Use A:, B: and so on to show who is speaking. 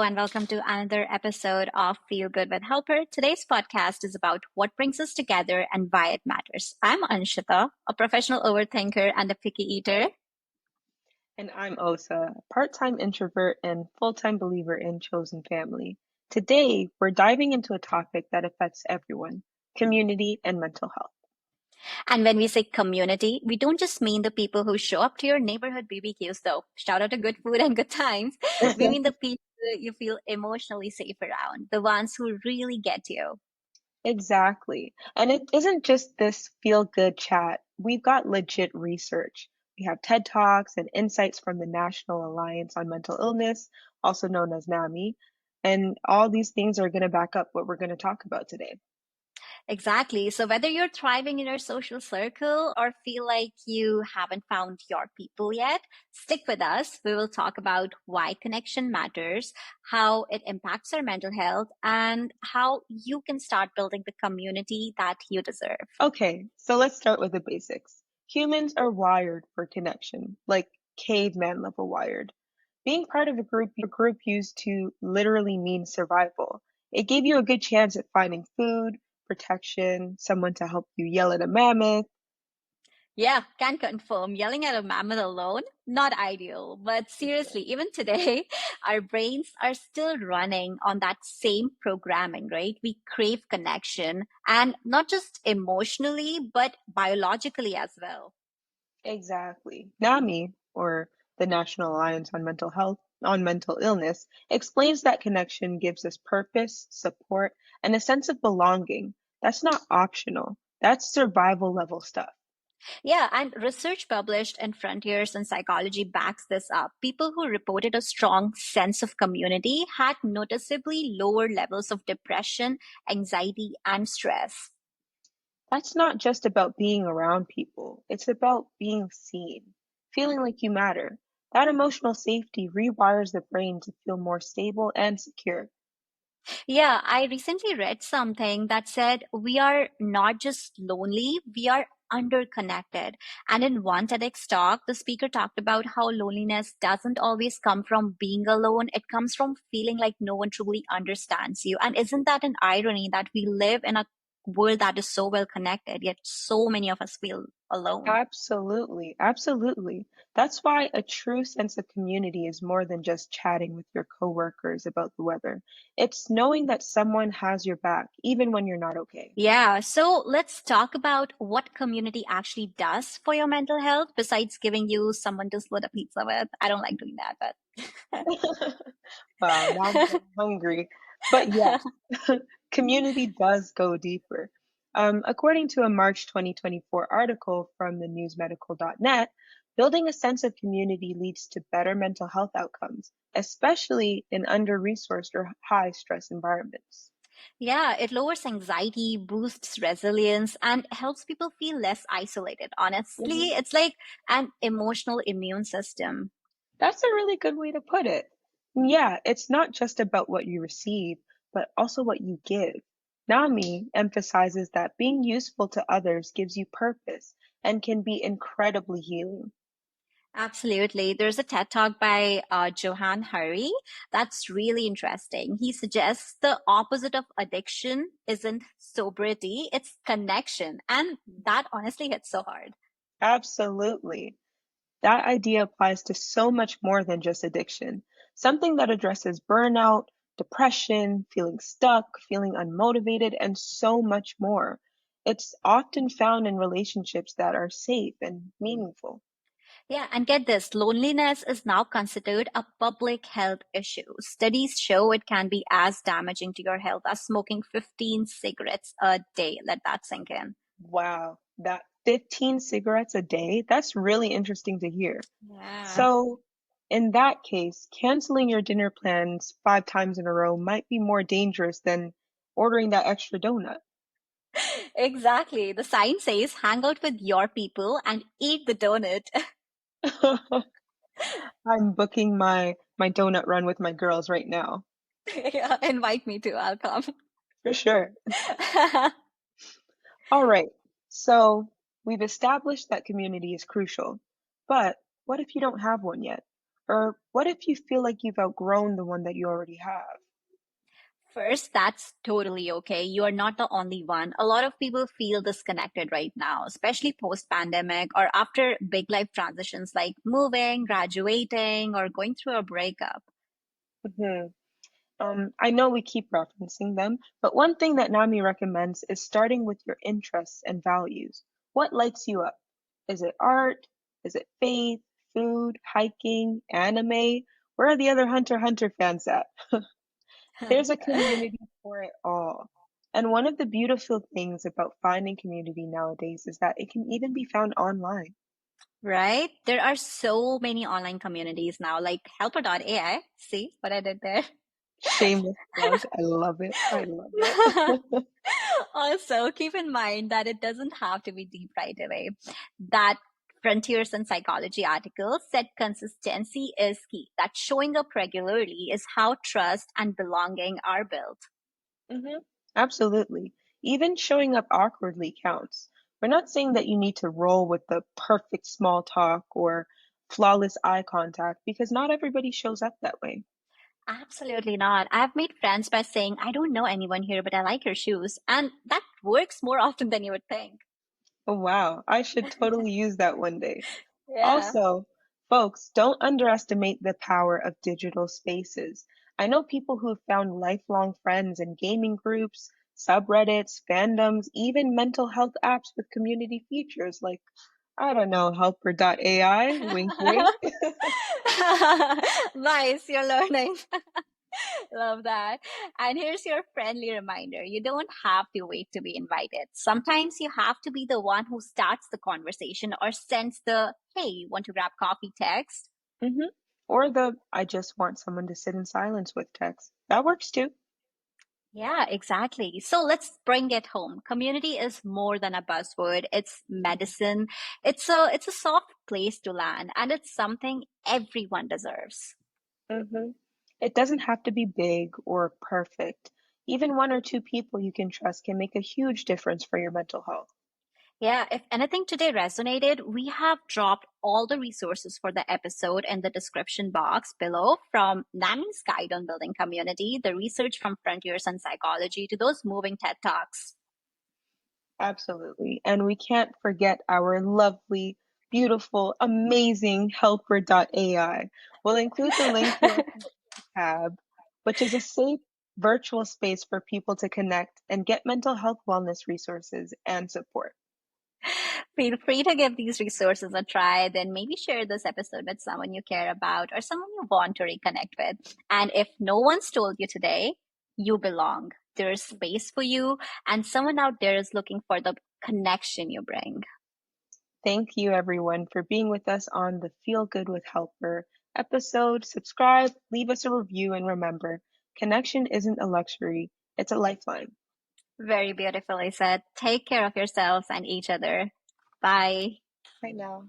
A: and welcome to another episode of Feel Good with Helper. Today's podcast is about what brings us together and why it matters. I'm Anshita, a professional overthinker and a picky eater.
B: And I'm Osa, part-time introvert and full-time believer in chosen family. Today, we're diving into a topic that affects everyone, community and mental health.
A: And when we say community, we don't just mean the people who show up to your neighborhood BBQs, though. Shout out to good food and good times. We mean the people you feel emotionally safe around, the ones who really get you.
B: Exactly. And it isn't just this feel-good chat. We've got legit research. We have TED Talks and insights from the National Alliance on Mental Illness, also known as NAMI. And all these things are going to back up what we're going to talk about today.
A: Exactly. So whether you're thriving in your social circle or feel like you haven't found your people yet, stick with us. We will talk about why connection matters, how it impacts our mental health, and how you can start building the community that you deserve.
B: Okay, so let's start with the basics. Humans are wired for connection, like caveman level wired. Being part of a group used to literally mean survival. It gave you a good chance at finding food, protection, someone to help you yell at a mammoth.
A: Yeah, can confirm. Yelling at a mammoth alone, not ideal. But seriously, even today, our brains are still running on that same programming, right? We crave connection and not just emotionally, but biologically as well.
B: Exactly. NAMI, or the National Alliance on Mental Illness, explains that connection gives us purpose, support, and a sense of belonging. That's not optional. That's survival level stuff.
A: Yeah, and research published in Frontiers in Psychology backs this up. People who reported a strong sense of community had noticeably lower levels of depression, anxiety, and stress.
B: That's not just about being around people, it's about being seen, feeling like you matter. That emotional safety rewires the brain to feel more stable and secure.
A: Yeah, I recently read something that said we are not just lonely, we are underconnected. And in one TEDx talk, the speaker talked about how loneliness doesn't always come from being alone, it comes from feeling like no one truly understands you. And isn't that an irony that we live in a world that is so well connected, yet so many of us feel alone?
B: Absolutely, absolutely. That's why a true sense of community is more than just chatting with your coworkers about the weather. It's knowing that someone has your back, even when you're not okay.
A: Yeah, so let's talk about what community actually does for your mental health besides giving you someone to split a pizza with. I don't like doing that, but
B: Wow, now I'm getting hungry. But yes, community does go deeper. According to a March 2024 article from the newsmedical.net, building a sense of community leads to better mental health outcomes, especially in under-resourced or high-stress environments.
A: yeah, it lowers anxiety, boosts resilience, and helps people feel less isolated.
B: Mhm.
A: Honestly, it's like an emotional immune system.
B: That's a really good way to put it. Yeah, it's not just about what you receive, but also what you give. NAMI emphasizes that being useful to others gives you purpose and can be incredibly healing.
A: Absolutely. There's a TED talk by Johan Hari that's really interesting. He suggests the opposite of addiction isn't sobriety, it's connection. And that honestly hits so hard.
B: Absolutely. That idea applies to so much more than just addiction. Something that addresses burnout, depression, feeling stuck, feeling unmotivated, and so much more. It's often found in relationships that are safe and meaningful.
A: Yeah, and get this, loneliness is now considered a public health issue. Studies show it can be as damaging to your health as smoking 15 cigarettes a day. Let that sink in.
B: Wow, that 15 cigarettes a day, that's really interesting to hear.
A: Yeah.
B: So, in that case, canceling your dinner plans 5 times in a row might be more dangerous than ordering that extra donut.
A: Exactly. The sign says hang out with your people and eat the donut.
B: I'm booking my donut run with my girls right now,
A: Yeah, invite me too. I'll come.
B: for sure. All right. So, we've established that community is crucial. But what if you don't have one yet? Or what if you feel like you've outgrown the one that you already have?
A: First, that's totally okay. You are not the only one. A lot of people feel disconnected right now, especially post pandemic or after big life transitions like moving, graduating, or going through a breakup.
B: Mhm. I know we keep referencing them, but one thing that NAMI recommends is starting with your interests and values. What lights you up? Is it art? Is it faith, food, hiking, anime? Where are the other Hunter x Hunter fans at? There's a community for it all. And one of the beautiful things about finding community nowadays is that it can even be found online.
A: Right? There are so many online communities now, like Helprr.ai. See what I did there?
B: Shameless plug. I love it. I love it.
A: Also, keep in mind that it doesn't have to be deep right away. That Frontiers in Psychology article said consistency is key, that showing up regularly is how trust and belonging are built.
B: hmm Absolutely. Even showing up awkwardly counts. We're not saying that you need to roll with the perfect small talk or flawless eye contact because not everybody shows up that way.
A: Absolutely not. I've made friends by saying, I don't know anyone here, but I like your shoes. And that works more often than you would think.
B: Oh, wow. I should totally use that one day.
A: Yeah.
B: Also, folks, don't underestimate the power of digital spaces. I know people who have found lifelong friends in gaming groups, subreddits, fandoms, even mental health apps with community features like, I don't know, Helper.ai, wink, wink.
A: Nice, you're learning. Love that. And here's your friendly reminder. You don't have to wait to be invited. Sometimes you have to be the one who starts the conversation or sends the, hey, want to grab coffee text?
B: hmm Or the I just want someone to sit in silence with text. That works too.
A: Yeah, exactly. So let's bring it home. Community is more than a buzzword. It's medicine. It's a soft place to land, and it's something everyone deserves.
B: hmm It doesn't have to be big or perfect. Even one or two people you can trust can make a huge difference for your mental health.
A: Yeah, if anything today resonated, we have dropped all the resources for the episode in the description box below, from Nami's guide on building community, the research from Frontiers and Psychology, to those moving TED Talks.
B: Absolutely. And we can't forget our lovely, beautiful, amazing Helper.ai. We'll include the link to our tab, which is a safe virtual space for people to connect and get mental health wellness resources and support.
A: Feel free to give these resources a try, then maybe share this episode with someone you care about or someone you want to reconnect with. And if no one's told you today, you belong. There's space for you, and someone out there is looking for the connection you bring.
B: Thank you, everyone, for being with us on the Feel Good with Helper episode. Subscribe, leave us a review, and remember, connection isn't a luxury, it's a lifeline.
A: Very beautifully said. Take care of yourselves and each other. Bye.
B: Right now.